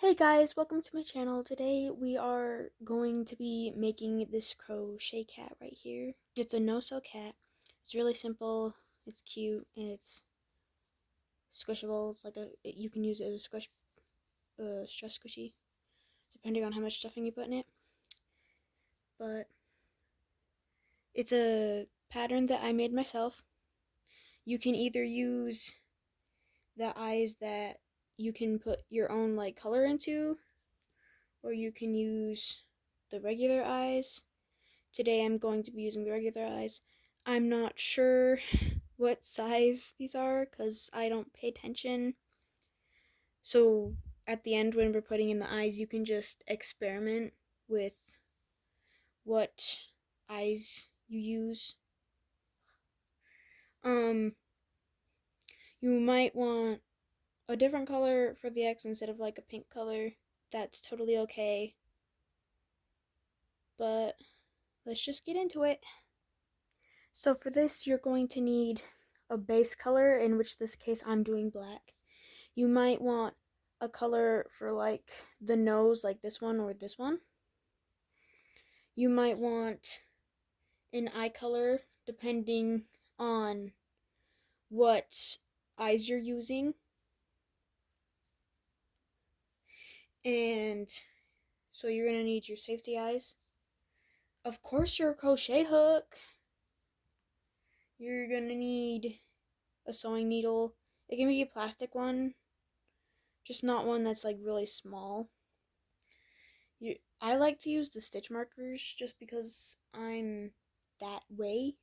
Hey guys, welcome to my channel. Today we are going to be making this crochet cat right here. It's a no-sew cat. It's really simple, it's cute, and it's squishable. It's like you can use it as a stress squishy, depending on how much stuffing you put in it. But it's a pattern that I made myself. You can either use the eyes that you can put your own like color into, or you can use the regular eyes. Today I'm going to be using the regular eyes. I'm not sure what size these are because I don't pay attention. So at the end when we're putting in the eyes, you can just experiment with what eyes you use. You might want a different color for the X instead of like a pink color. That's totally okay. But let's just get into it. So for this, you're going to need a base color, in which this case I'm doing black. You might want a color for like the nose, like this one or this one. You might want an eye color depending on what eyes you're using. And so you're going to need your safety eyes. Of course, your crochet hook. You're going to need a sewing needle. It can be a plastic one, just not one that's like really small. I like to use the stitch markers just because I'm that way.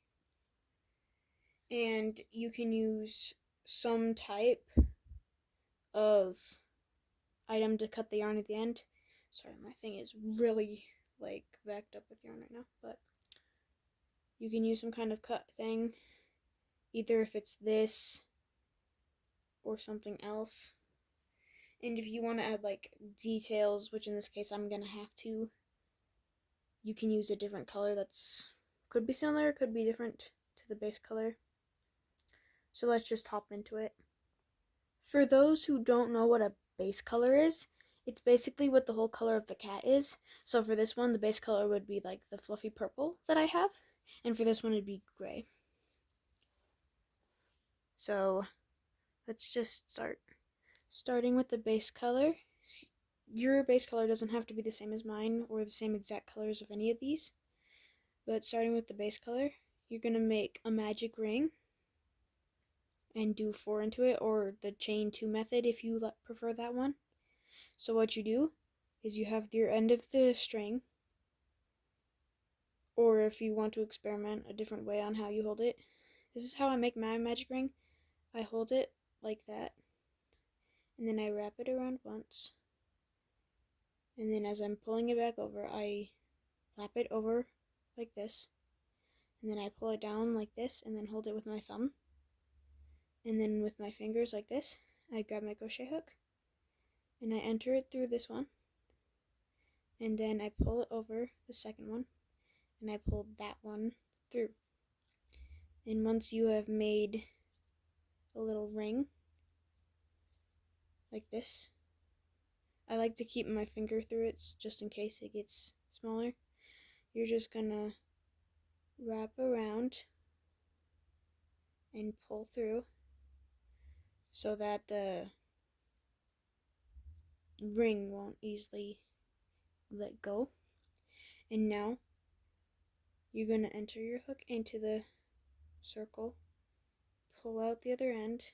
And you can use some type of item to cut the yarn at the end. Sorry, my thing is really like backed up with yarn right now, but you can use some kind of cut thing, either if it's this or something else. And if you want to add like details, which in this case I'm gonna have to, you can use a different color that's could be similar, could be different to the base color. So let's just hop into it. For those who don't know what a base color is, it's basically what the whole color of the cat is. So for this one, the base color would be like the fluffy purple that I have, and for this one it'd be gray. So let's just start. Starting with the base color. Your base color doesn't have to be the same as mine or the same exact colors of any of these, but starting with the base color, you're going to make a magic ring and do 4 into it, or the chain 2 method if you prefer that one. So what you do is you have your end of the string, or if you want to experiment a different way on how you hold it, this is how I make my magic ring. I hold it like that, and then I wrap it around once, and then as I'm pulling it back over, I flap it over like this, and then I pull it down like this, and then hold it with my thumb, and then with my fingers like this, I grab my crochet hook, and I enter it through this one, and then I pull it over the second one, and I pull that one through. And once you have made a little ring like this, I like to keep my finger through it just in case it gets smaller. You're just gonna wrap around and pull through so that the ring won't easily let go. And now you're gonna enter your hook into the circle, pull out the other end,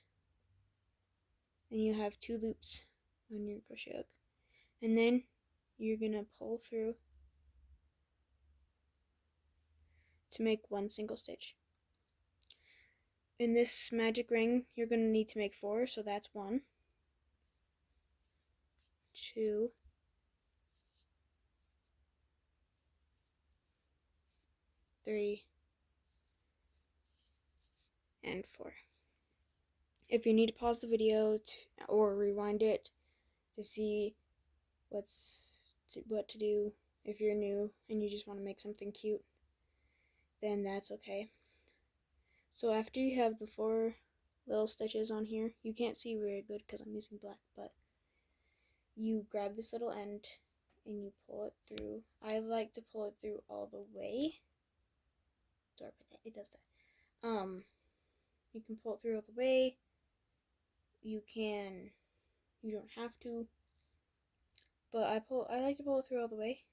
and you have 2 loops on your crochet hook. And then you're gonna pull through to make 1 single stitch. In this magic ring, you're gonna need to make 4, so that's 1, 2, 3, and 4. If you need to pause the video or rewind it to see what to do if you're new and you just want to make something cute, then that's okay. So after you have the 4 little stitches on here, you can't see very good because I'm using black, but you grab this little end and you pull it through. I like to pull it through all the way. Sorry about that. It does that. You can pull it through all the way. You don't have to, but I like to pull it through all the way.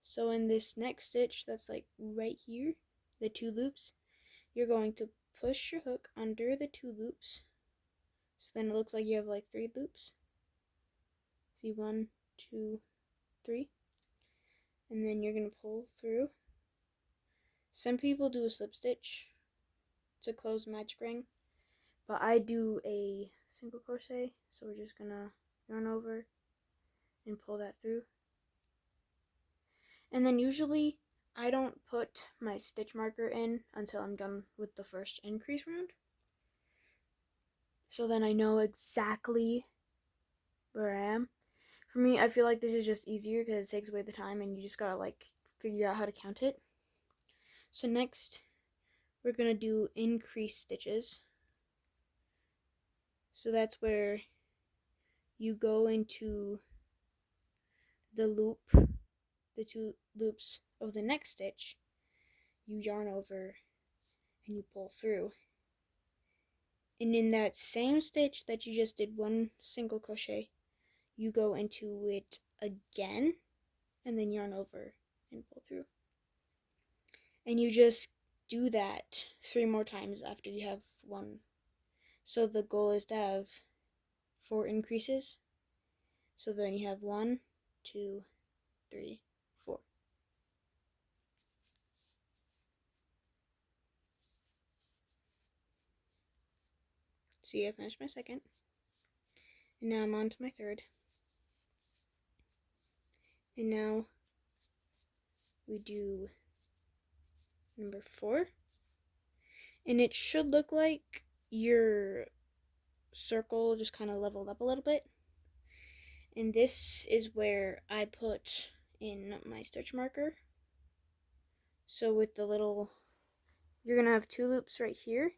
So in this next stitch that's like right here, the 2 loops, you're going to push your hook under the 2 loops. So then it looks like you have like 3 loops. See, 1, 2, 3. And then you're going to pull through. Some people do a slip stitch to close magic ring, but I do a single crochet, so we're just going to yarn over and pull that through. And then usually I don't put my stitch marker in until I'm done with the first increase round. So then I know exactly where I am. For me, I feel like this is just easier because it takes away the time and you just gotta like figure out how to count it. So next, we're gonna do increase stitches. So that's where you go into the loop, the 2 loops of the next stitch, you yarn over and you pull through. And in that same stitch that you just did 1 single crochet, you go into it again and then yarn over and pull through. And you just do that 3 more times after you have 1. So the goal is to have 4 increases. So then you have 1, 2, 3, 4. See, I finished my second. And now I'm on to my third. And now we do number 4. And it should look like your circle just kind of leveled up a little bit. And this is where I put in my stitch marker. So with the little, you're going to have 2 loops right here.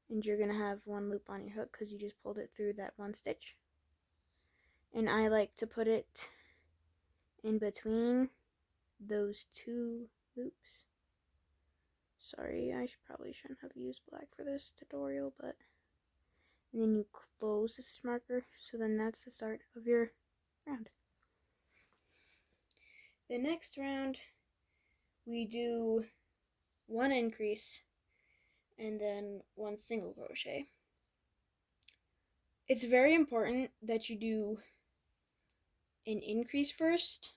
And you're going to have 1 loop on your hook because you just pulled it through that 1 stitch. And I like to put it in between those 2 loops. Sorry, I probably shouldn't have used black for this tutorial, but... And then you close the stitch marker, so then that's the start of your round. The next round, we do 1 increase and then 1 single crochet. It's very important that you do an increase first,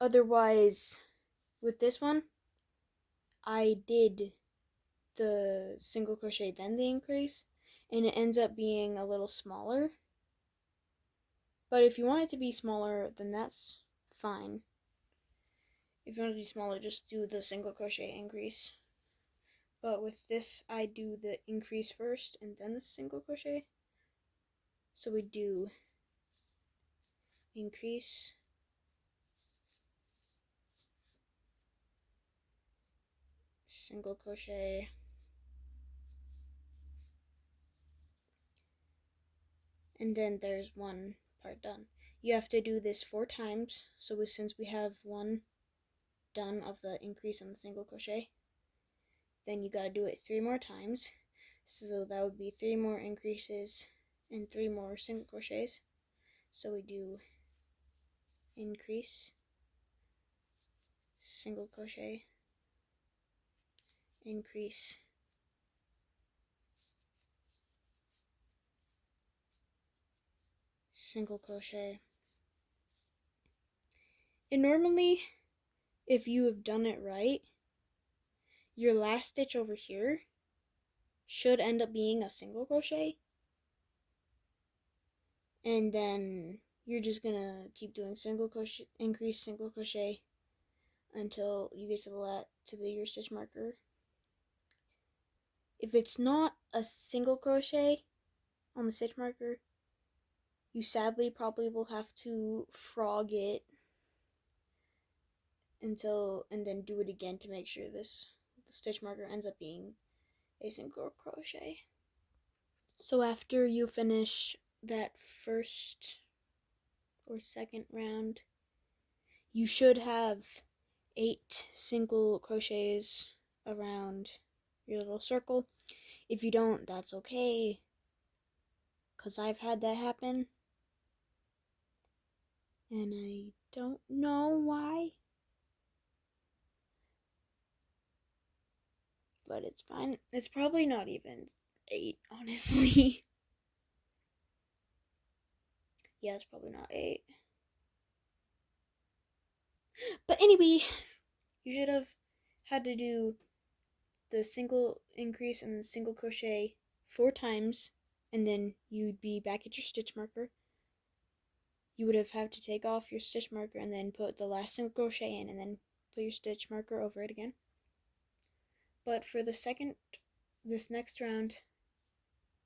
otherwise with this one I did the single crochet then the increase and it ends up being a little smaller. But if you want it to be smaller, then that's fine. If you want it to be smaller, just do the single crochet increase. But with this, I do the increase first and then the single crochet. So we do increase, single crochet, and then there's 1 part done. You have to do this 4 times. So since we have 1 done of the increase and the single crochet, then you gotta do it 3 more times. So that would be 3 more increases and 3 more single crochets. So we do increase, single crochet, increase, single crochet. And normally, if you have done it right, your last stitch over here should end up being a single crochet. And then you're just gonna keep doing single crochet, increase, single crochet until you get to your stitch marker. If it's not a single crochet on the stitch marker, you sadly probably will have to frog it and then do it again to make sure this stitch marker ends up being a single crochet. So after you finish that first or second round, you should have 8 single crochets around your little circle. If you don't, that's okay, because I've had that happen, and I don't know why, but it's fine. It's probably not even 8, honestly. Yeah, it's probably not 8. But anyway, you should have had to do the single increase and the single crochet 4 times, and then you'd be back at your stitch marker. You would have had to take off your stitch marker and then put the last single crochet in, and then put your stitch marker over it again. But for this next round,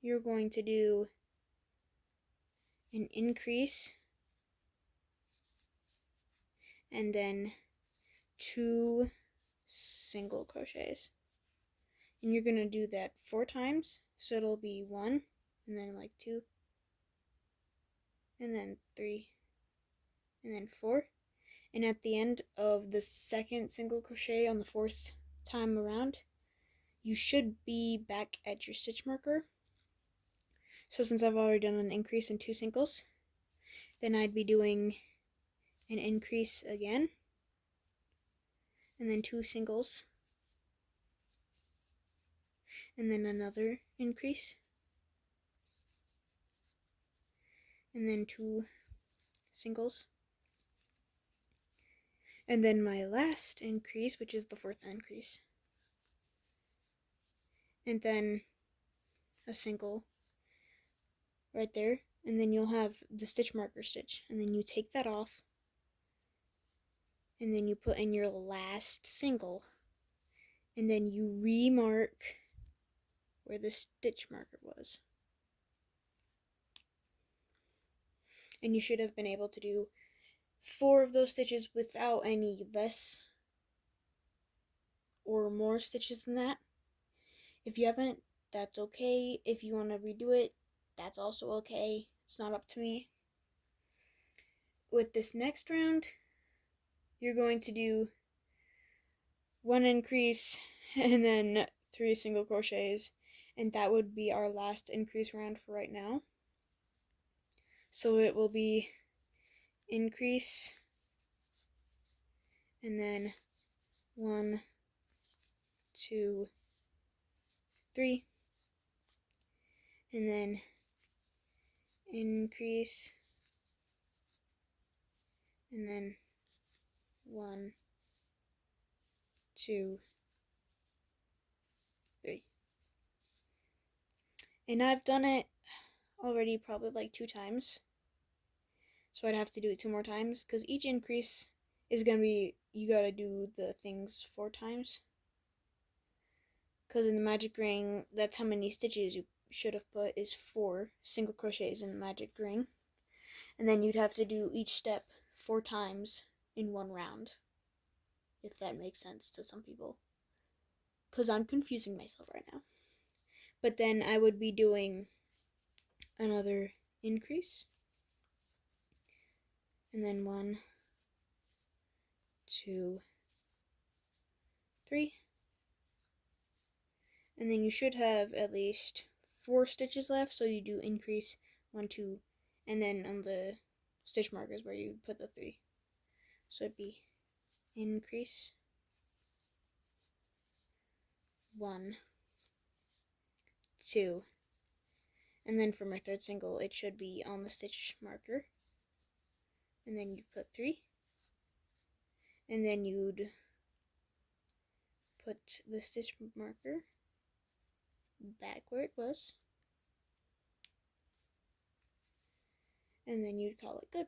you're going to do an increase and then 2 single crochets, and you're going to do that 4 times, so it'll be 1 and then like 2 and then 3 and then 4, and at the end of the second single crochet on the 4th time around, you should be back at your stitch marker. So since I've already done an increase in 2 singles, then I'd be doing an increase again and then 2 singles and then another increase and then 2 singles, and then my last increase, which is the 4th increase, and then a single right there, and then you'll have the stitch marker stitch, and then you take that off and then you put in your last single, and then you remark where the stitch marker was, and you should have been able to do 4 of those stitches without any less or more stitches than that. If you haven't, that's okay. If you want to redo it, that's also okay. It's not up to me. With this next round, you're going to do 1 increase and then 3 single crochets, and that would be our last increase round for right now. So it will be increase and then 1, 2, 3, and then increase and then 1, 2, 3. And I've done it already probably like 2 times, so I'd have to do it 2 more times, because each increase is gonna be, you gotta do the things 4 times, because in the magic ring, that's how many stitches you should have put, is 4 single crochets in the magic ring, and then you'd have to do each step 4 times in 1 round, if that makes sense to some people, because I'm confusing myself right now. But then I would be doing another increase, and then 1, 2, 3, and then you should have at least 4 stitches left, so you do increase 1, 2, and then on the stitch markers where you put the 3, so it'd be increase 1, 2, and then for my 3rd single it should be on the stitch marker, and then you put 3, and then you'd put the stitch marker back where it was, and then you'd call it good.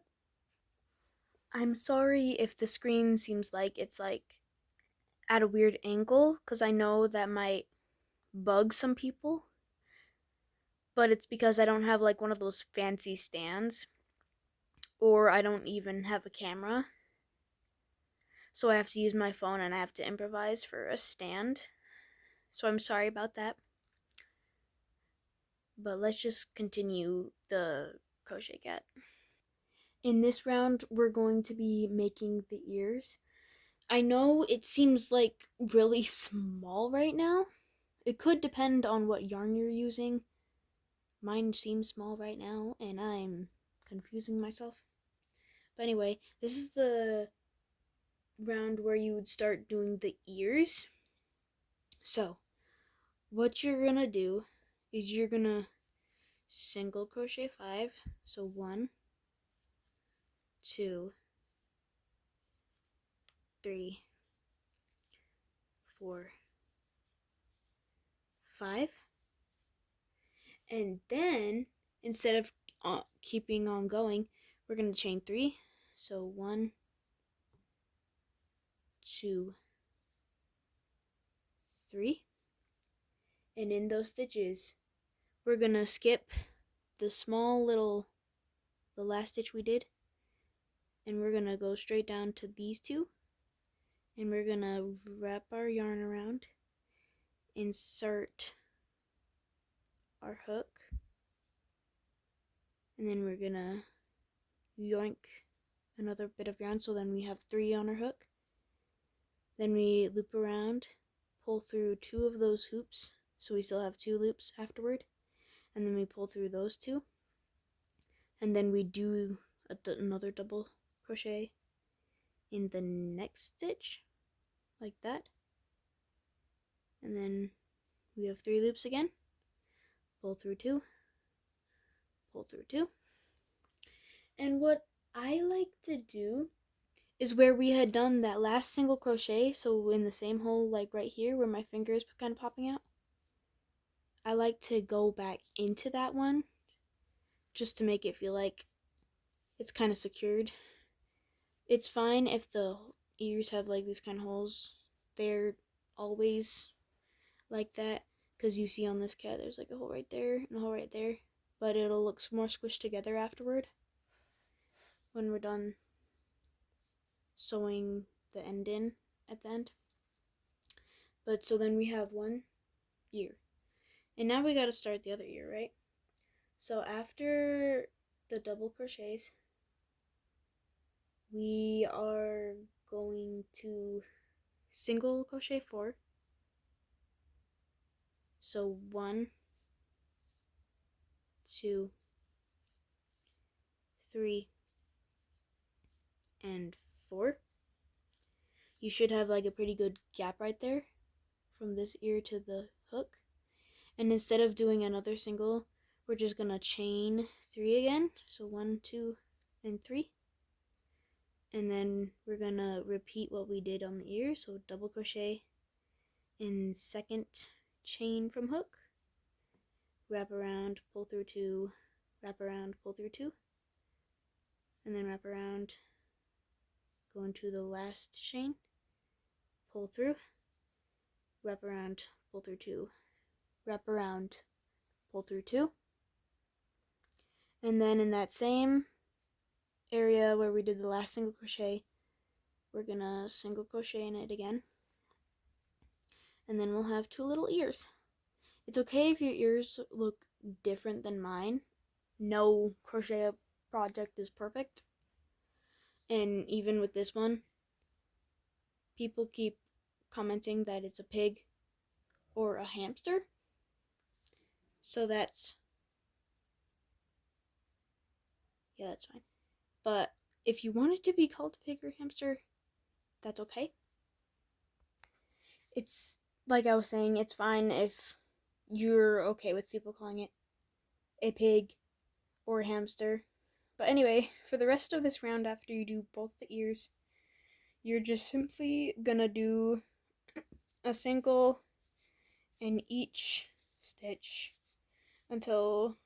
I'm sorry if the screen seems like it's like at a weird angle, because I know that might bug some people, but it's because I don't have like one of those fancy stands, or I don't even have a camera, so I have to use my phone and I have to improvise for a stand, so I'm sorry about that. but let's just continue the crochet cat. In this round, we're going to be making the ears. I know it seems like really small right now. It could depend on what yarn you're using. Mine seems small right now, and I'm confusing myself. But anyway, this is the round where you would start doing the ears. So, what you're gonna do is you're gonna single crochet 5. So 1, 2, 3, 4, 5. And then, instead of keeping on going, we're gonna chain 3. So 1, 2, 3. And in those stitches, we're gonna skip the the last stitch we did, and we're gonna go straight down to these two, and we're gonna wrap our yarn around, insert our hook, and then we're gonna yoink another bit of yarn, so then we have 3 on our hook. Then we loop around, pull through 2 of those hoops, so we still have 2 loops afterward, and then we pull through those 2, and then we do another double crochet in the next stitch, like that, and then we have 3 loops again, pull through 2, pull through 2, and what I like to do is where we had done that last single crochet, so in the same hole like right here where my finger is kind of popping out, I like to go back into that one just to make it feel like it's kind of secured. It's fine if the ears have like these kind of holes. They're always like that, because you see on this cat there's like a hole right there and a hole right there, but it'll look more squished together afterward when we're done sewing the end in at the end. But so then we have one ear, and now we got to start the other ear, right? So after the double crochets, we are going to single crochet 4. So 1, 2, 3, and 4. You should have like a pretty good gap right there from this ear to the hook. And instead of doing another single, we're just gonna chain 3 again. So 1, 2, and 3. And then we're gonna repeat what we did on the ear. So double crochet in second chain from hook, wrap around, pull through 2, wrap around, pull through 2, and then wrap around, go into the last chain, pull through, wrap around, pull through 2, wrap around, pull through 2, and then in that same area where we did the last single crochet, we're gonna single crochet in it again, and then we'll have 2 little ears. It's okay if your ears look different than mine. No crochet project is perfect, and even with this one, people keep commenting that it's a pig or a hamster, so that's fine. But if you want it to be called pig or hamster, that's okay. It's like I was saying, it's fine if you're okay with people calling it a pig or a hamster. But anyway, for the rest of this round, after you do both the ears, you're just simply gonna do a single in each stitch until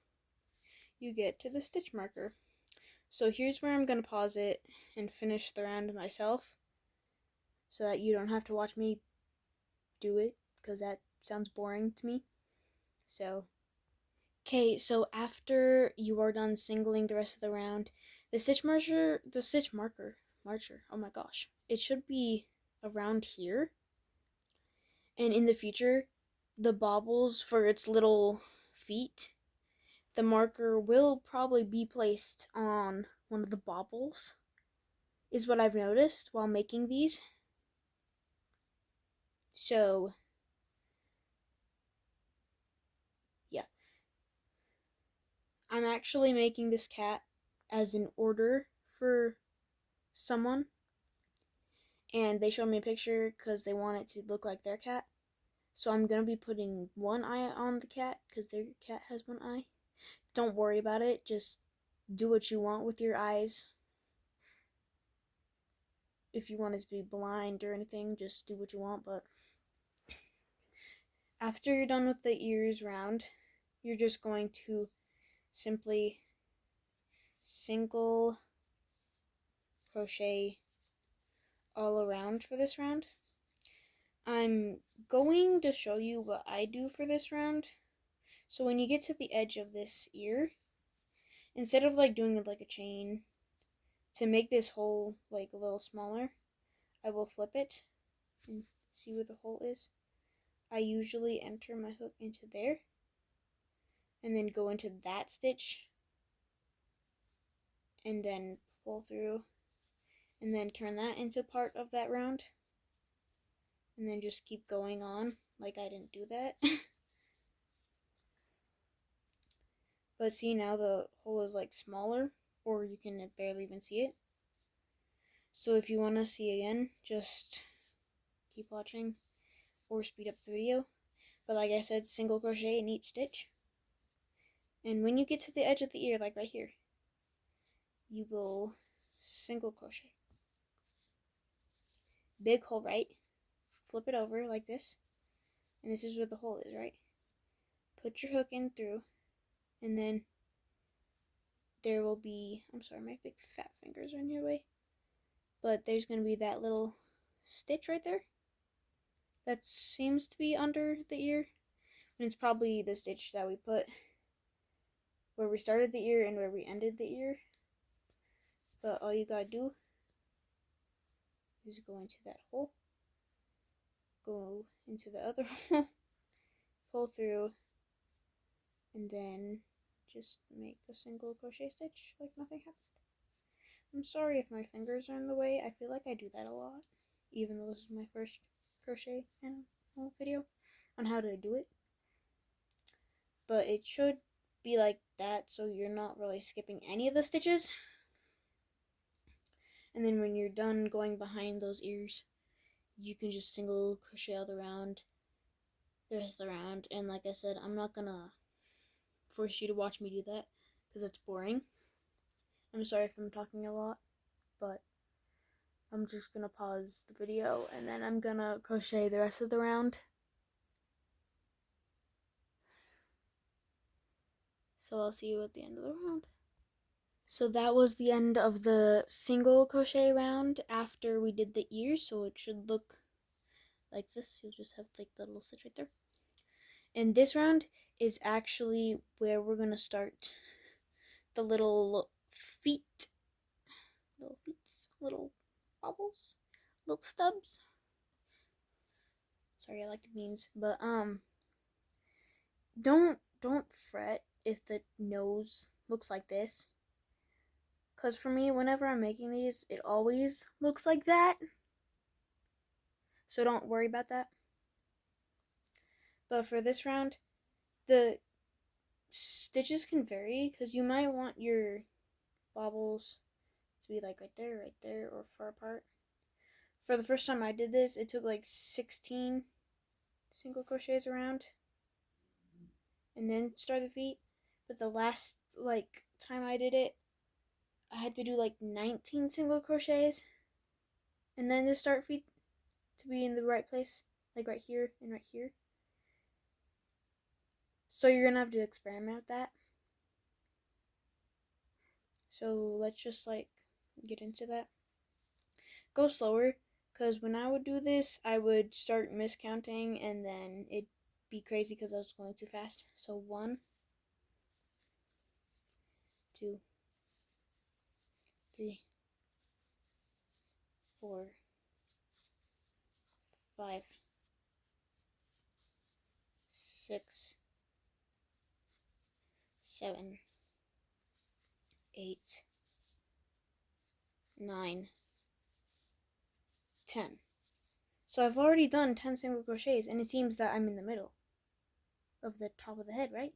you get to the stitch marker. So here's where I'm gonna pause it and finish the round myself, so that you don't have to watch me do it, because that sounds boring to me. So, okay, so after you are done singling the rest of the round, the stitch marker, oh my gosh, it should be around here. And in the future, the bobbles for its little feet the marker will probably be placed on one of the baubles, is what I've noticed while making these. So, yeah. I'm actually making this cat as an order for someone, and they showed me a picture because they want it to look like their cat. So I'm going to be putting one eye on the cat because their cat has one eye. Don't worry about it. Just do what you want with your eyes. If you want it to be blind or anything, just do what you want. But after you're done with the ears round, you're just going to simply single crochet all around for this round. I'm going to show you what I do for this round. So when you get to the edge of this ear, instead of like doing it like a chain, to make this hole like a little smaller, I will flip it and see where the hole is. I usually enter my hook into there and then go into that stitch and then pull through and then turn that into part of that round and then just keep going on like I didn't do that. But see, now the hole is like smaller, or you can barely even see it. So if you want to see again, just keep watching or speed up the video. But like I said, single crochet and each stitch. And when you get to the edge of the ear, like right here, you will single crochet. Big hole, right? Flip it over like this. And this is where the hole is, right? Put your hook in through, and then there will be, I'm sorry, my big fat fingers are in your way. But there's going to be that little stitch right there. That seems to be under the ear. And it's probably the stitch that we put where we started the ear and where we ended the ear. But all you gotta do is go into that hole, go into the other hole, pull through, and then just make a single crochet stitch like nothing happened. I'm sorry if my fingers are in the way. I feel like I do that a lot, even though this is my first crochet video on how to do it. But it should be like that, so you're not really skipping any of the stitches. And then when you're done going behind those ears, you can just single crochet all around the rest of the round. And like I said, I'm not gonna force you to watch me do that because that's boring. I'm sorry if I'm talking a lot, but I'm just gonna pause the video and then I'm gonna crochet the rest of the round. So I'll see you at the end of the round. So that was the end of the single crochet round after we did the ears, so it should look like this. You'll just have like the little stitch right there. And this round is actually where we're gonna start the little feet, little bobbles, little stubs. Sorry, I like the beans, but don't fret if the nose looks like this, cause for me, whenever I'm making these, it always looks like that. So don't worry about that. But for this round, the stitches can vary because you might want your bobbles to be like right there, or far apart. For the first time I did this, it took like 16 single crochets around and then start the feet. But the last like time I did it, I had to do like 19 single crochets and then to start feet to be in the right place, like right here and right here. So you're gonna have to experiment with that. So let's just like get into that. Go slower, because when I would do this, I would start miscounting and then it'd be crazy because I was going too fast. So 1, 2, 3, 4, 5, 6, 7, 8, 9, 10. So I've already done 10 single crochets, and it seems that I'm in the middle of the top of the head, right?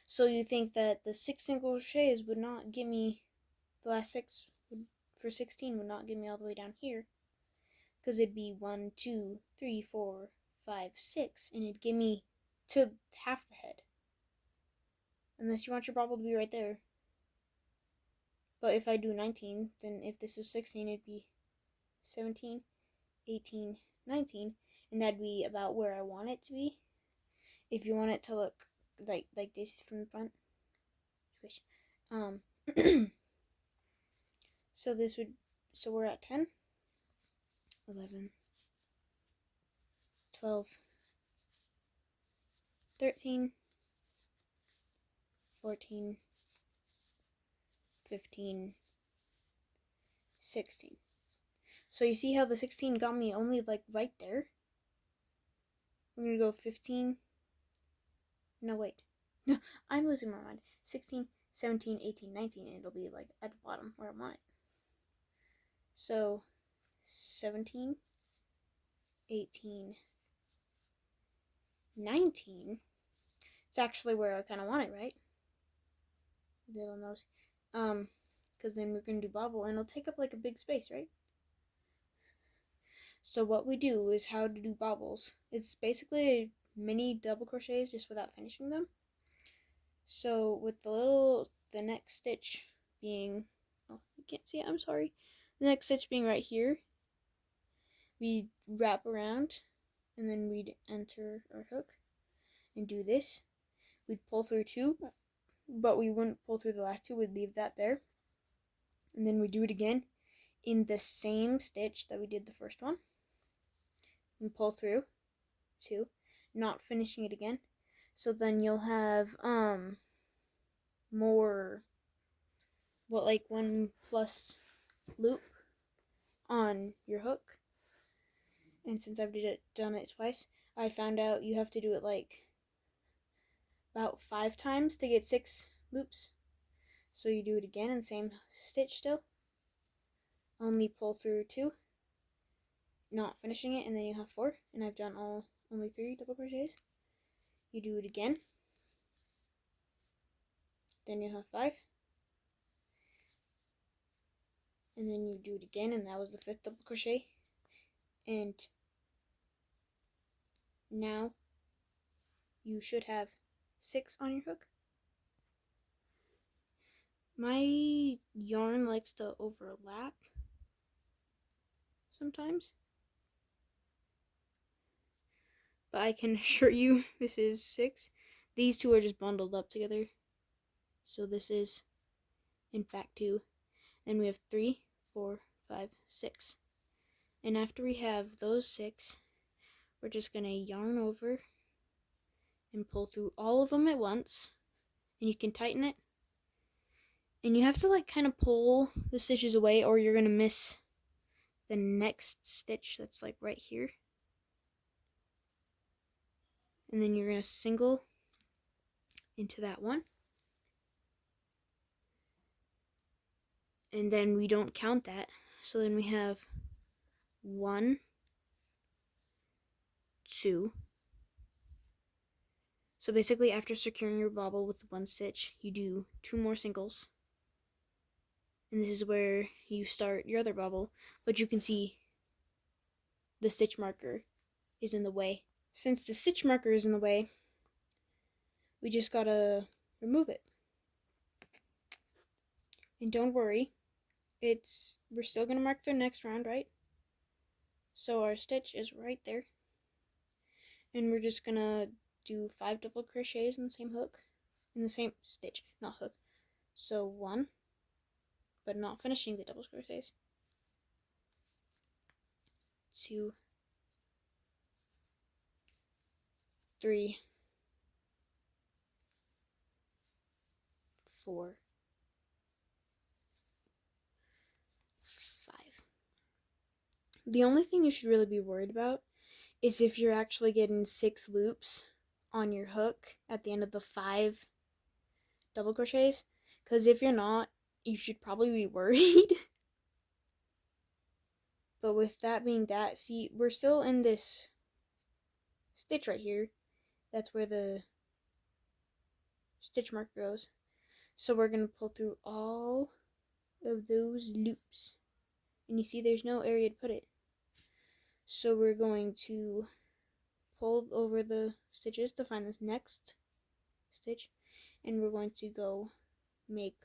So you think that the 6 single crochets would not get me, the last 6 for 16 would not get me all the way down here, because it'd be 1, 2, 3, 4, 5, 6, and it'd get me to half the head. Unless you want your bobble to be right there. But if I do 19, then if this was 16, it'd be 17, 18, 19, and that'd be about where I want it to be. If you want it to look like this from the front. So we're at 10, 11, 12, 13, 14, 15, 16. So you see how the 16 got me only like right there? We're going to go 15. No, wait. No, I'm losing my mind. 16, 17, 18, 19. And it'll be like at the bottom where I want it. So 17, 18, 19. It's actually where I kind of want it, right? Little nose. Because then we're going to do bobble, and it'll take up like a big space, right? So what we do is how to do bobbles. It's basically mini double crochets just without finishing them. So with the next stitch being, oh, you can't see it, I'm sorry. The next stitch being right here, we wrap around, and then we'd enter our hook and do this. We'd pull through 2, but we wouldn't pull through the last 2, we'd leave that there. And then we do it again in the same stitch that we did the first one. And pull through 2, not finishing it again. So then you'll have more, like 1 plus loop on your hook. And since I've done it twice, I found out you have to do it like about 5 times to get 6 loops. So you do it again in the same stitch still. Only pull through 2, not finishing it, and then you have 4. And I've done only 3 double crochets. You do it again. Then you have 5. And then you do it again, and that was the 5th double crochet. And now you should have 6 on your hook. My yarn likes to overlap sometimes, but I can assure you this is 6. These 2 are just bundled up together, so this is in fact 2. Then we have 3, 4, 5, 6. And after we have those 6, we're just going to yarn over and pull through all of them at once, and you can tighten it. And you have to like kind of pull the stitches away, or you're going to miss the next stitch that's like right here. And then you're going to single into that one. And then we don't count that. So then we have 1, 2. So basically after securing your bobble with 1 stitch, you do 2 more singles. And this is where you start your other bobble, but you can see the stitch marker is in the way. Since the stitch marker is in the way, we just gotta remove it. And don't worry, we're still gonna mark the next round, right? So our stitch is right there. And we're just gonna do 5 double crochets in the same hook, in the same stitch, not hook. So 1, but not finishing the double crochets. 2, 3, 4, 5. The only thing you should really be worried about is if you're actually getting 6 loops on your hook at the end of the 5 double crochets, because if you're not, you should probably be worried. But with that being that, see, we're still in this stitch right here. That's where the stitch mark goes. So we're going to pull through all of those loops. And you see there's no area to put it. So we're going to pull over the stitches to find this next stitch. And we're going to go make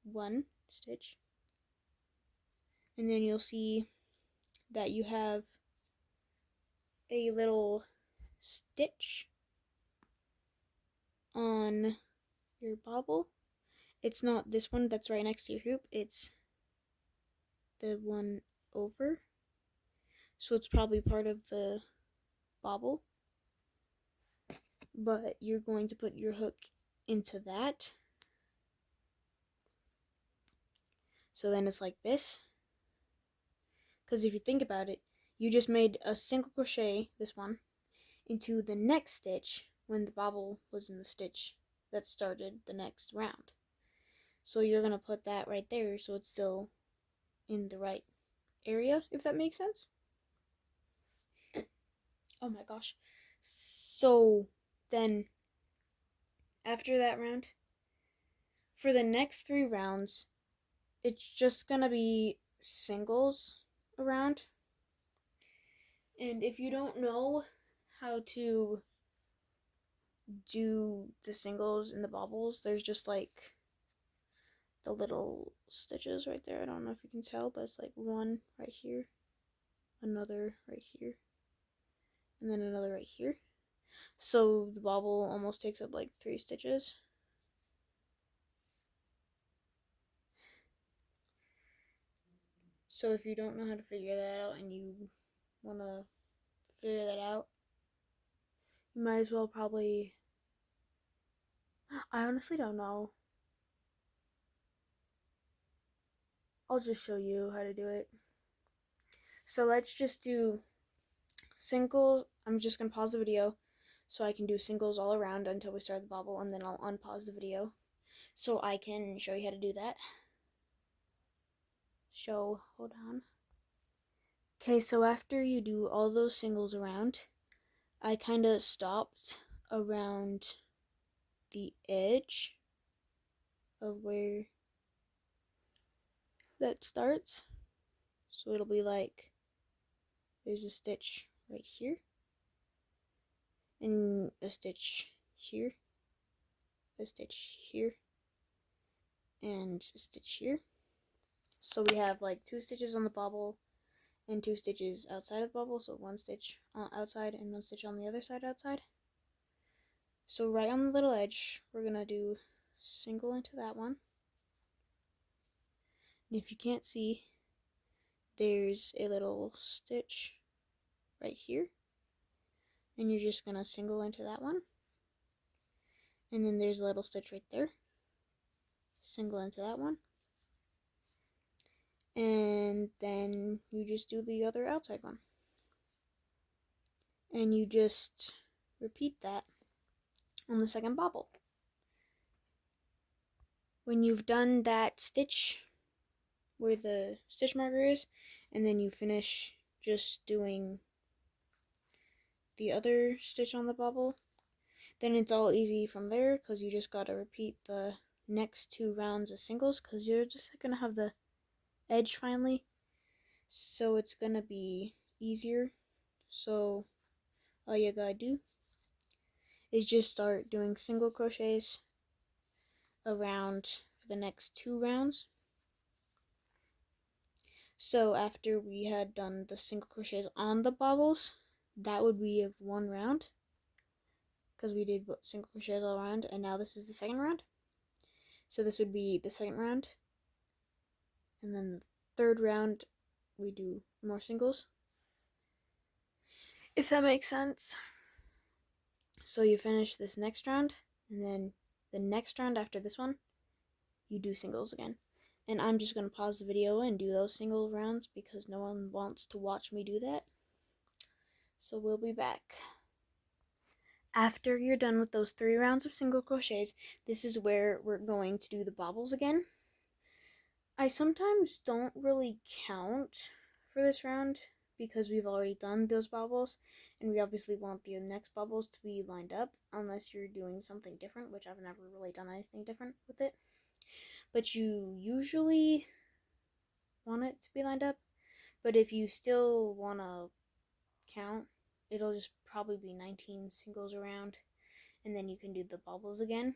one stitch. And then you'll see that you have a little stitch on your bobble. It's not this one that's right next to your hoop, it's the one over. So it's probably part of the bobble. But you're going to put your hook into that. So then it's like this. Because if you think about it, you just made a single crochet, this one, into the next stitch when the bobble was in the stitch that started the next round. So you're going to put that right there so it's still in the right area, if that makes sense. Oh my gosh. So then after that round, for the next 3 rounds, it's just going to be singles around. And if you don't know how to do the singles and the bobbles, there's just like the little stitches right there. I don't know if you can tell, but it's like one right here, another right here, and then another right here. So the bobble almost takes up like 3 stitches. So if you don't know how to figure that out and you want to figure that out, you might as well probably, I honestly don't know. I'll just show you how to do it. So let's just do singles. I'm just going to pause the video so I can do singles all around until we start the bobble, and then I'll unpause the video so I can show you how to do that. Hold on. Okay, so after you do all those singles around, I kind of stopped around the edge of where that starts. So it'll be like there's a stitch right here, and a stitch here, a stitch here, and a stitch here. So we have like 2 stitches on the bobble and 2 stitches outside of the bobble, so 1 stitch outside and 1 stitch on the other side outside. So right on the little edge, we're going to do single into that one. And if you can't see, there's a little stitch right here. And you're just going to single into that one. And then there's a little stitch right there. Single into that one. And then you just do the other outside one. And you just repeat that on the second bobble. When you've done that stitch where the stitch marker is, and then you finish just doing the other stitch on the bobble, then it's all easy from there, because you just got to repeat the next 2 rounds of singles, because you're just going to have the edge finally, so it's going to be easier. So all you gotta do is just start doing single crochets around for the next 2 rounds. So after we had done the single crochets on the bobbles, that would be of 1 round, because we did single crochets all around, and now this is the second round. So this would be the second round, and then the 3rd round we do more singles, if that makes sense. So you finish this next round, and then the next round after this one, you do singles again. And I'm just going to pause the video and do those single rounds because no one wants to watch me do that. So we'll be back. After you're done with those 3 rounds of single crochets, this is where we're going to do the bobbles again. I sometimes don't really count for this round because we've already done those bobbles, and we obviously want the next bobbles to be lined up unless you're doing something different, which I've never really done anything different with it. But you usually want it to be lined up. But if you still want to count, it'll just probably be 19 singles around, and then you can do the bobbles again.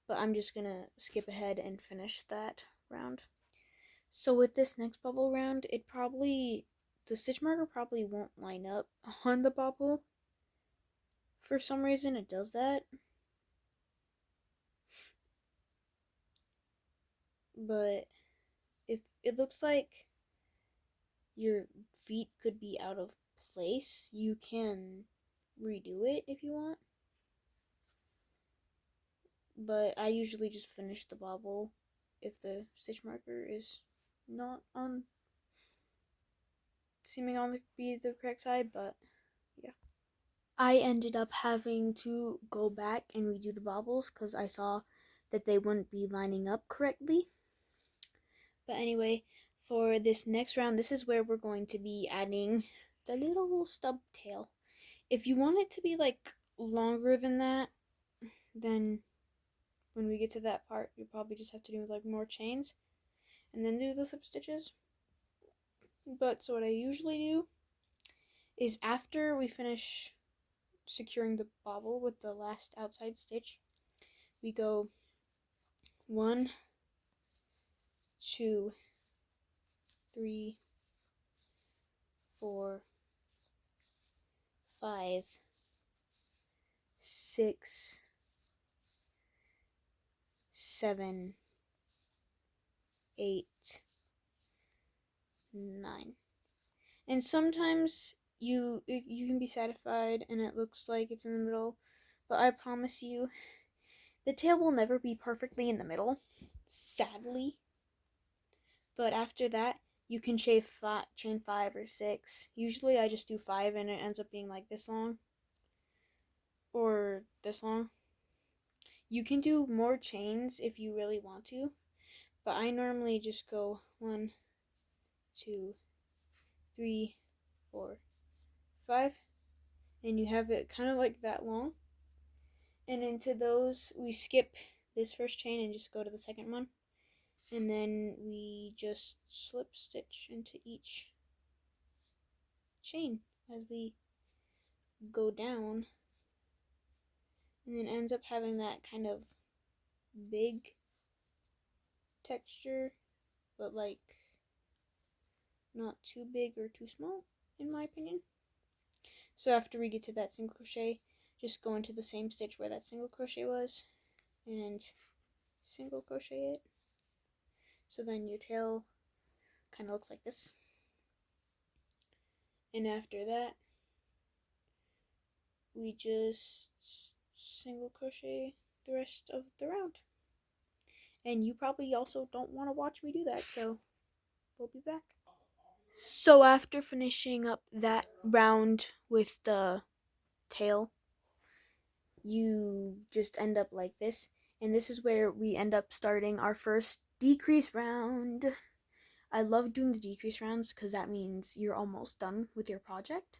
But I'm just gonna skip ahead and finish that round. So with this next bubble round, the stitch marker probably won't line up on the bubble. For some reason it does that. But if it looks like your feet could be out of place, you can redo it if you want. But I usually just finish the bobble if the stitch marker is not on seeming on be the correct side, but yeah. I ended up having to go back and redo the bobbles because I saw that they wouldn't be lining up correctly. But anyway, for this next round, this is where we're going to be adding the little stub tail. If you want it to be like longer than that, then when we get to that part, you probably just have to do like more chains and then do the slip stitches. But so what I usually do is after we finish securing the bobble with the last outside stitch, we go 1, 2, 3, 4, 5, 6, 7, 8, 9. And sometimes you can be satisfied and it looks like it's in the middle, but I promise you the tail will never be perfectly in the middle, sadly. But after that, you can chain 5 or 6. Usually I just do 5 and it ends up being like this long or this long. You can do more chains if you really want to, but I normally just go 1, 2, 3, 4, 5, and you have it kind of like that long. And into those, we skip this first chain and just go to the second one. And then we just slip stitch into each chain as we go down. And then ends up having that kind of big texture, but like not too big or too small, in my opinion. So after we get to that single crochet, just go into the same stitch where that single crochet was and single crochet it. So then your tail kind of looks like this. And after that, we just single crochet the rest of the round. And you probably also don't want to watch me do that, so we'll be back. So after finishing up that round with the tail, you just end up like this. And this is where we end up starting our first decrease round. I love doing the decrease rounds because that means you're almost done with your project.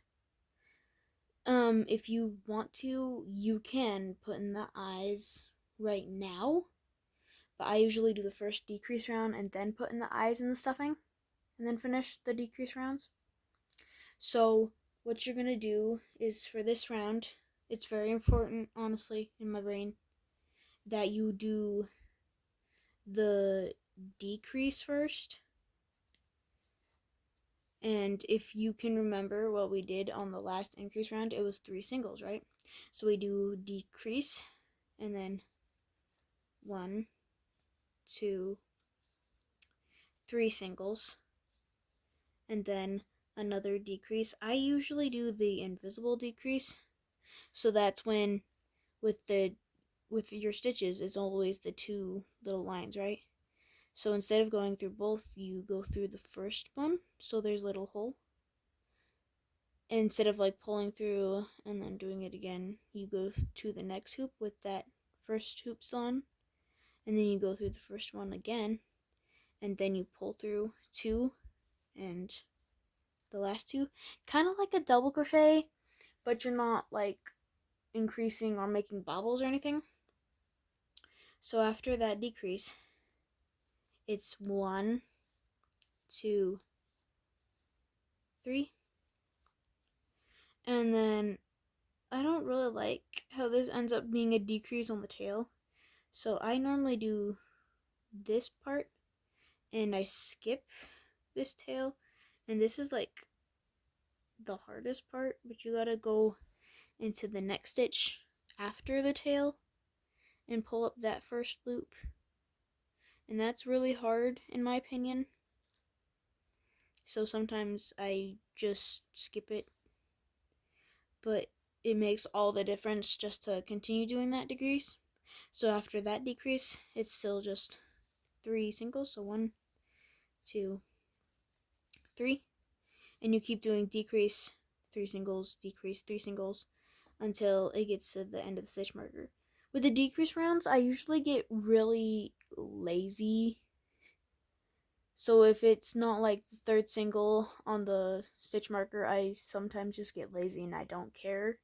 If you want to, you can put in the eyes right now, but I usually do the first decrease round and then put in the eyes and the stuffing, and then finish the decrease rounds. So what you're gonna do is for this round, it's very important, honestly, in my brain, that you do the decrease first. And if you can remember what we did on the last increase round, it was 3 singles, right? So we do decrease, and then 1, 2, 3 singles, and then another decrease. I usually do the invisible decrease, so that's when with your stitches, it's always the 2 little lines, right? So instead of going through both, you go through the first one, so there's a little hole. instead of like pulling through and then doing it again, you go to the next hoop with that first hoop still on, and then you go through the first one again, and then you pull through two and the last two, kind of like a double crochet, but you're not like increasing or making bobbles or anything. So after that decrease, it's 1, 2, 3, and then I don't really like how this ends up being a decrease on the tail, so I normally do this part and I skip this tail, and this is like the hardest part, but you gotta go into the next stitch after the tail and pull up that first loop, and that's really hard in my opinion, so sometimes I just skip it, but it makes all the difference just to continue doing that decrease. So after that decrease, it's still just 3 singles, so 1, 2, 3, and you keep doing decrease, 3 singles, decrease, 3 singles, until it gets to the end of the stitch marker. With the decrease rounds, I usually get really lazy. So if it's not like the third single on the stitch marker, I sometimes just get lazy and I don't care.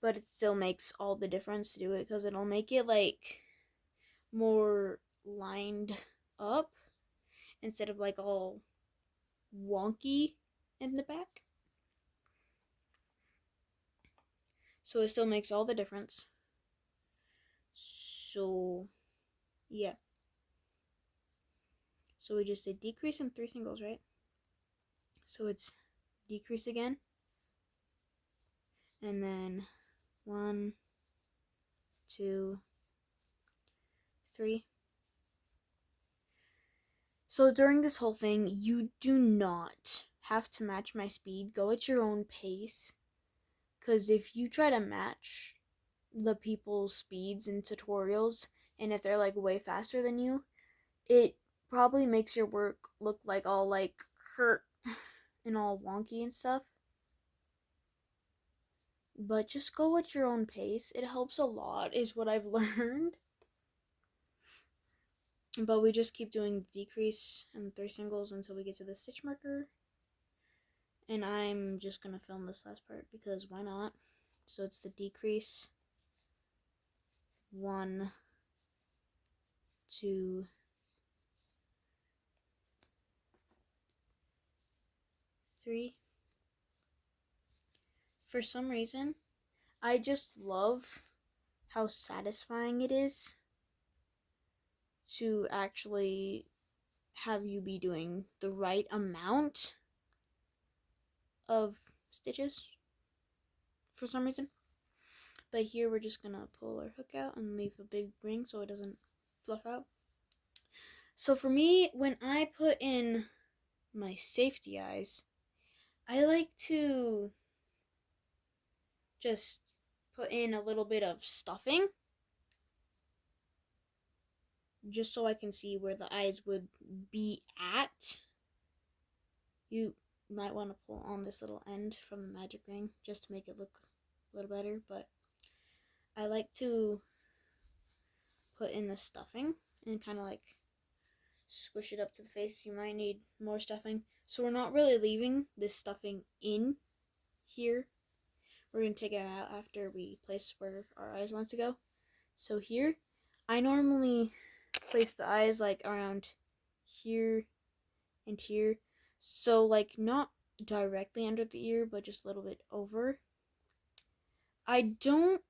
But it still makes all the difference to do it, because it'll make it like more lined up instead of like all wonky in the back. So it still makes all the difference. So yeah. So we just did decrease and 3 singles, right? So it's decrease again, and then 1, 2, 3. So during this whole thing, you do not have to match my speed. Go at your own pace, because if you try to match the people's speeds in tutorials, and if they're like way faster than you, it probably makes your work look like all like hurt and all wonky and stuff. But just go at your own pace. It helps a lot, is what I've learned. But we just keep doing the decrease and 3 singles until we get to the stitch marker. And I'm just gonna film this last part because why not? So it's the decrease, 1, 2, 3. For some reason, I just love how satisfying it is to actually have you be doing the right amount of stitches for some reason. But here we're just gonna pull our hook out and leave a big ring so it doesn't fluff out. So for me, when I put in my safety eyes, I like to just put in a little bit of stuffing just so I can see where the eyes would be at. You might want to pull on this little end from the magic ring just to make it look a little better, but I like to put in the stuffing and kind of like squish it up to the face. You might need more stuffing. So we're not really leaving this stuffing in here. We're going to take it out after we place where our eyes want to go. So here, I normally place the eyes like around here and here. So like not directly under the ear, but just a little bit over. I don't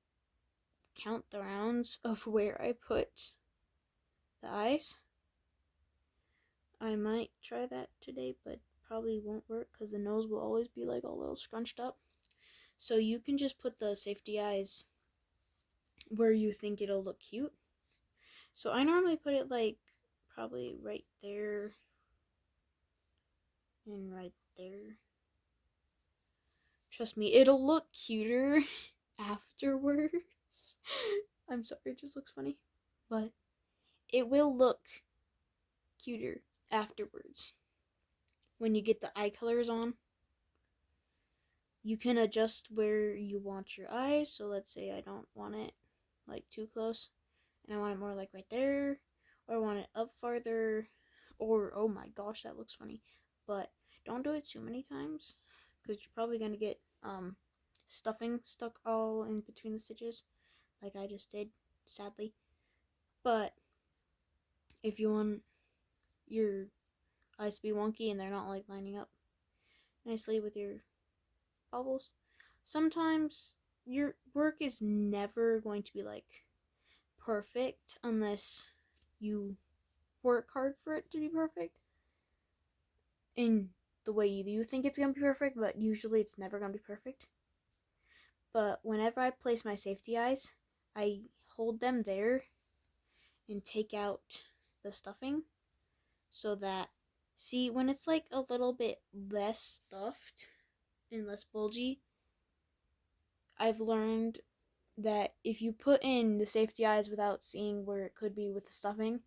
count the rounds of where I put the eyes. I might try that today, but probably won't work because the nose will always be like a little scrunched up. So you can just put the safety eyes where you think it'll look cute. So I normally put it like probably right there and right there. Trust me, it'll look cuter afterwards. I'm sorry, it just looks funny. But it will look cuter afterwards when you get the eye colors on. you can adjust where you want your eyes. So let's say I don't want it like too close and I want it more like right there, or I want it up farther, or oh my gosh, that looks funny. But don't do it too many times because you're probably gonna get stuffing stuck all in between the stitches like I just did, sadly. But if you want your eyes to be wonky and they're not like lining up nicely with your bubbles, sometimes your work is never going to be like perfect unless you work hard for it to be perfect in the way you think it's going to be perfect, but usually it's never going to be perfect. But whenever I place my safety eyes, I hold them there and take out the stuffing so that, see, when it's like a little bit less stuffed and less bulgy, I've learned that if you put in the safety eyes without seeing where it could be with the stuffing,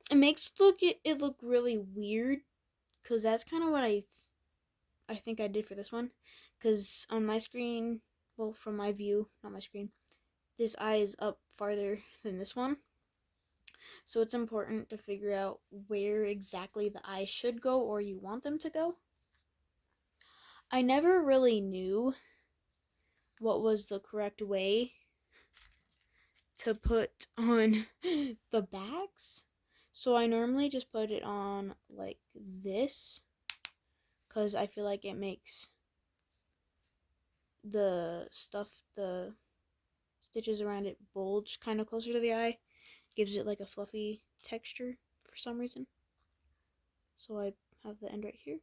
it makes it look really weird, because that's kind of what I think I did for this one, because on my screen, well, from my view, not my screen, this eye is up farther than this one. So it's important to figure out where exactly the eyes should go or you want them to go. I never really knew what was the correct way to put on the backs. So I normally just put it on like this because I feel like it makes the stitches around it bulge kind of closer to the eye. Gives it like a fluffy texture for some reason. So I have the end right here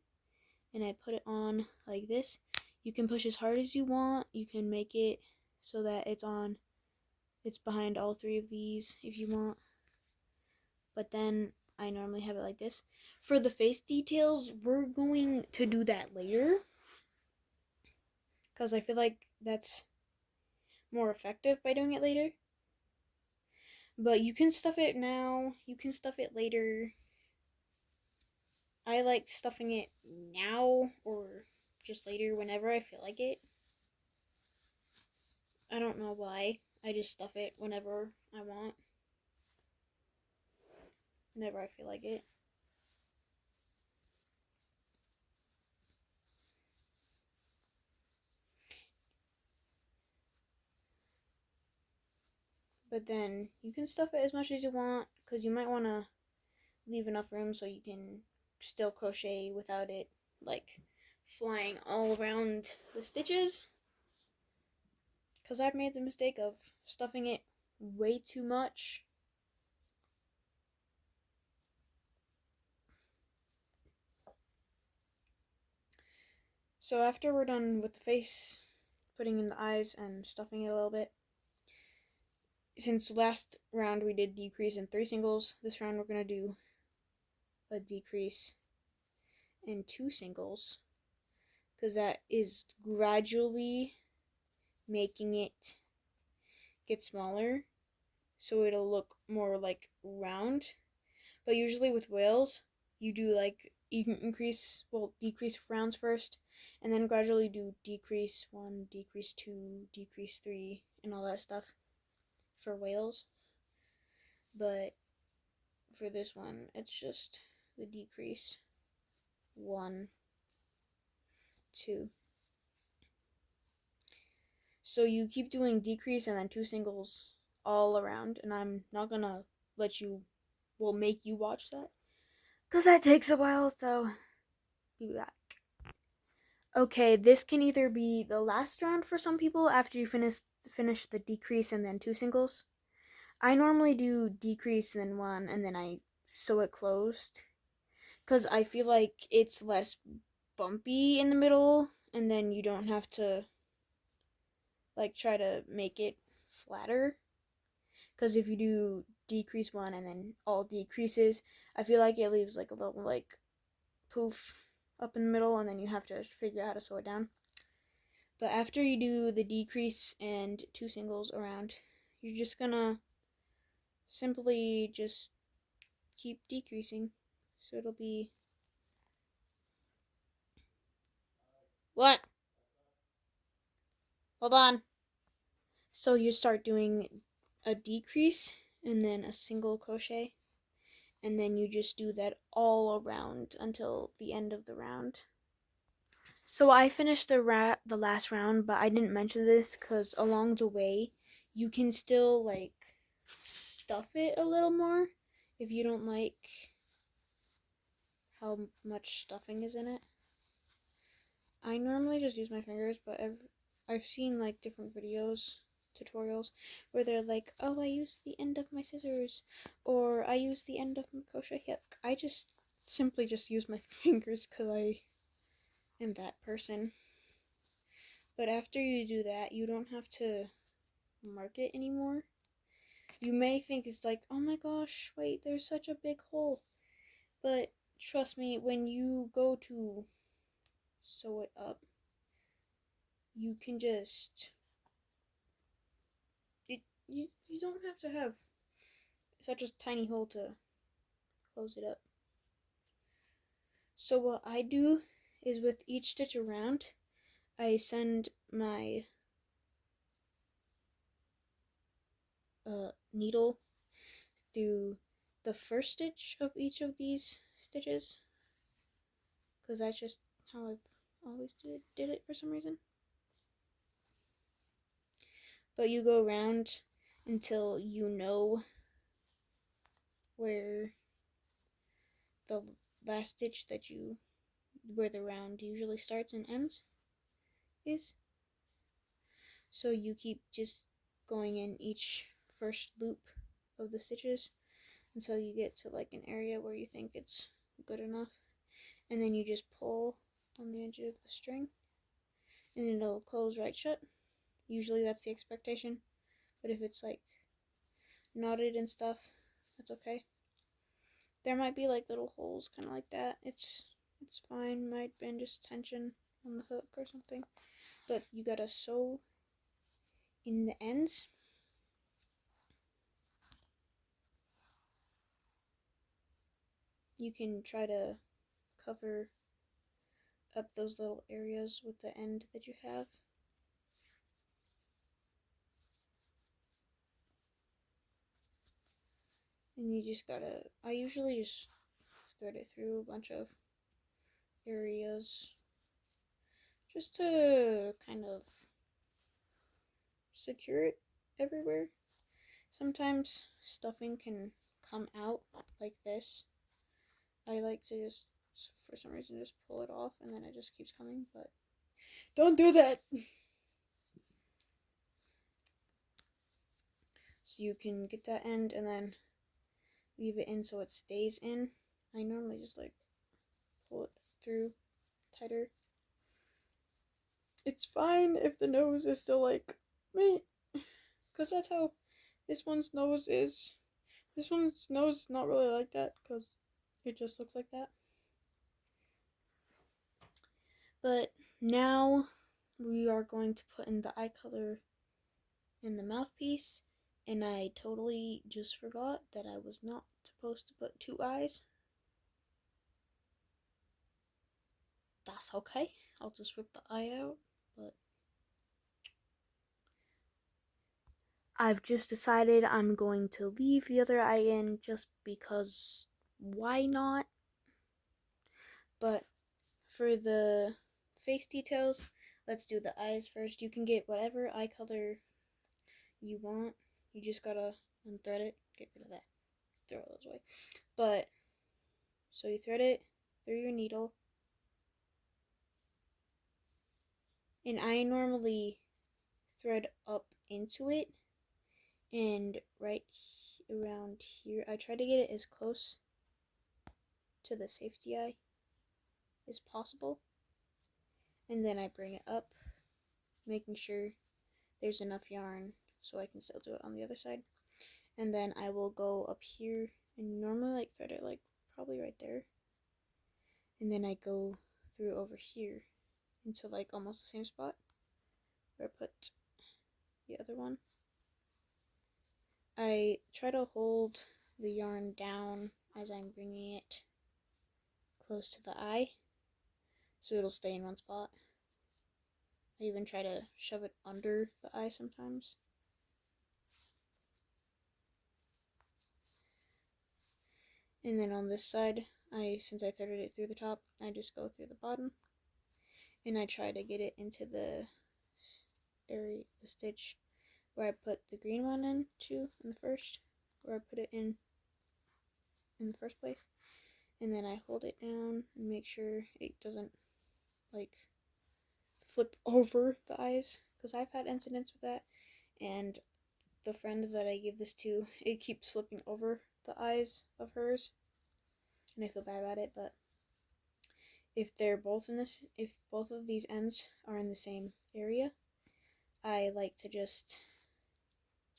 and I put it on like this. You can push as hard as you want. You can make it so that it's behind all three of these if you want. But then I normally have it like this. For the face details, we're going to do that later, because I feel like that's more effective by doing it later. But you can stuff it now, you can stuff it later. I like stuffing it now or just later whenever I feel like it. I don't know why. I just stuff it whenever I want. Whenever I feel like it. But then you can stuff it as much as you want, because you might want to leave enough room so you can still crochet without it like flying all around the stitches. Because I've made the mistake of stuffing it way too much. So after we're done with the face, putting in the eyes and stuffing it a little bit, since last round we did decrease in 3 singles, this round we're going to do a decrease in 2 singles, because that is gradually making it get smaller so it'll look more like round. But usually with whales, you do like you can decrease rounds first, and then gradually do decrease 1, decrease 2, decrease 3, and all that stuff for whales. But for this one, it's just the decrease 1, 2. So you keep doing decrease and then 2 singles all around, and I'm not gonna make you watch that, because that takes a while, so be back. Okay, this can either be the last round for some people after you finish the decrease and then 2 singles. I normally do decrease and then 1 and then I sew it closed, because I feel like it's less bumpy in the middle, and then you don't have to like try to make it flatter. Because if you do decrease 1 and then all decreases, I feel like it leaves like a little like poof up in the middle, and then you have to figure out how to sew it down. But after you do the decrease and 2 singles around, you're just gonna simply just keep decreasing. So it'll be... What? Hold on. So you start doing a decrease and then a single crochet, and then you just do that all around until the end of the round. So I finished the last round, but I didn't mention this because along the way you can still like stuff it a little more if you don't like how much stuffing is in it. I normally just use my fingers, but I've seen like different videos, tutorials, where they're like, oh, I use the end of my scissors, or I use the end of my crochet hook. I just simply just use my fingers because I am that person. But after you do that, you don't have to mark it anymore. You may think it's like, oh my gosh, wait, there's such a big hole. But trust me, when you go to sew it up, you can just you don't have to have such a tiny hole to close it up. So what I do is with each stitch around, I send my needle through the first stitch of each of these stitches, because that's just how I've always did it for some reason. But you go around until you know where the last stitch where the round usually starts and ends is. So you keep just going in each first loop of the stitches until you get to like an area where you think it's good enough, and then you just pull on the edge of the string and it'll close right shut. Usually that's the expectation, but if it's like knotted and stuff, that's okay. There might be like little holes kind of like that. It's fine. Might have been just tension on the hook or something. But you gotta sew in the ends. You can try to cover up those little areas with the end that you have. And you just gotta, I usually just thread it through a bunch of areas just to kind of secure it everywhere. Sometimes stuffing can come out like this. I like to just, for some reason, just pull it off and then it just keeps coming, but don't do that! So you can get that end and then leave it in so it stays in. I normally just like pull it through tighter. It's fine if the nose is still like meh, because that's how this one's nose is. This one's nose is not really like that because it just looks like that. But now we are going to put in the eye color in the mouthpiece, and I totally just forgot that I was not supposed to put two eyes. That's okay. I'll just rip the eye out, but I've just decided I'm going to leave the other eye in just because why not? But for the face details, let's do the eyes first. You can get whatever eye color you want. You just gotta unthread it. Get rid of that. Throw those away. But, so you thread it through your needle. And I normally thread up into it. And right around here, I try to get it as close to the safety eye as possible. And then I bring it up, making sure there's enough yarn so I can still do it on the other side. And then I will go up here and normally like thread it like probably right there. And then I go through over here into like almost the same spot where I put the other one. I try to hold the yarn down as I'm bringing it close to the eye so it'll stay in one spot. I even try to shove it under the eye sometimes. And then on this side, since I threaded it through the top, I just go through the bottom. And I try to get it into the area, the stitch where I put the green one in too, in the first, where I put it in the first place. And then I hold it down and make sure it doesn't like flip over the eyes, because I've had incidents with that, and the friend that I give this to, it keeps flipping over the eyes of hers, and I feel bad about it. But if both of these ends are in the same area, I like to just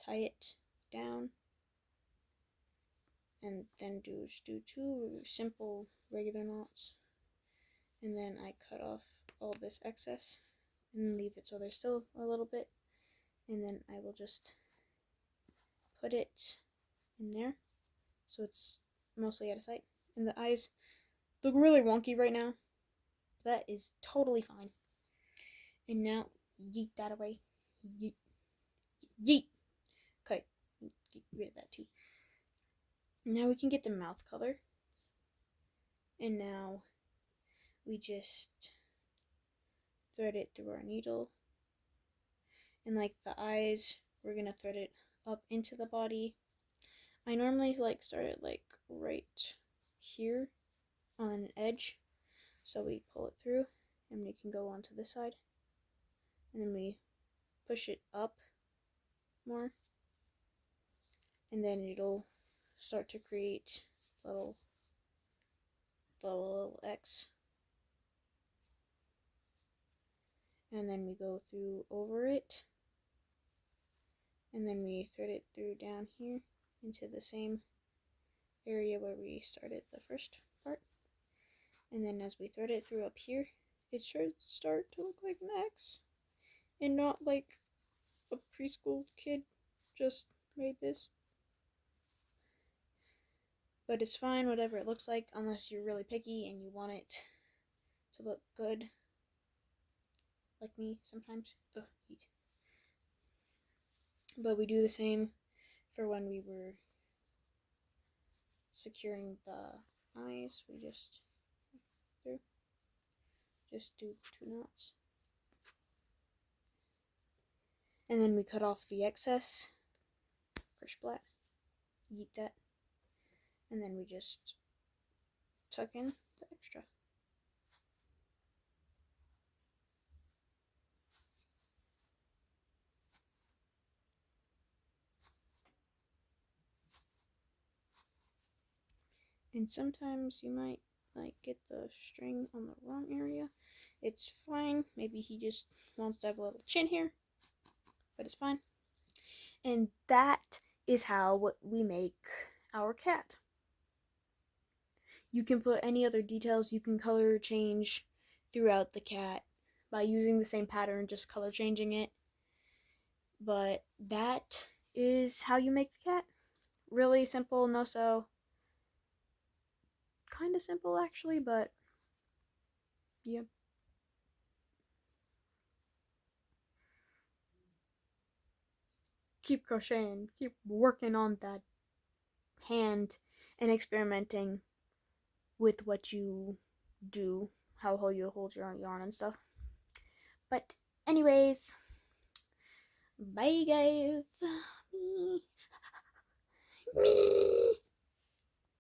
tie it down and then do two simple regular knots, and then I cut off all this excess and leave it so there's still a little bit, and then I will just put it in there so it's mostly out of sight. And the eyes look really wonky right now. That is totally fine. And now, yeet that away. Yeet. Yeet. Okay, get rid of that too. Now we can get the mouth color. And now we just thread it through our needle. And like the eyes, we're gonna thread it up into the body. I normally start it like right here on an edge. So we pull it through and we can go onto this side. And then we push it up more. And then it'll start to create the little X. And then we go through over it. And then we thread it through down here into the same area where we started the first part. And then as we thread it through up here, it should start to look like an X. And not like a preschool kid just made this. But it's fine, whatever it looks like, unless you're really picky and you want it to look good. Like me sometimes. Ugh, eat. But we do the same for when we were securing the eyes. We just do 2 knots. And then we cut off the excess. Crush flat. Yeet that. And then we just tuck in the extra. And sometimes you might get the string on the wrong area. It's fine. Maybe he just wants to have a little chin here, but it's fine. And that is how we make our cat. You can put any other details. You can color change throughout the cat by using the same pattern, just color changing it. But that is how you make the cat. Really simple, no sew. Kind of simple actually, but yeah. Keep crocheting, keep working on that hand and experimenting with what you do, how you hold your yarn and stuff. But anyways, bye guys. Me.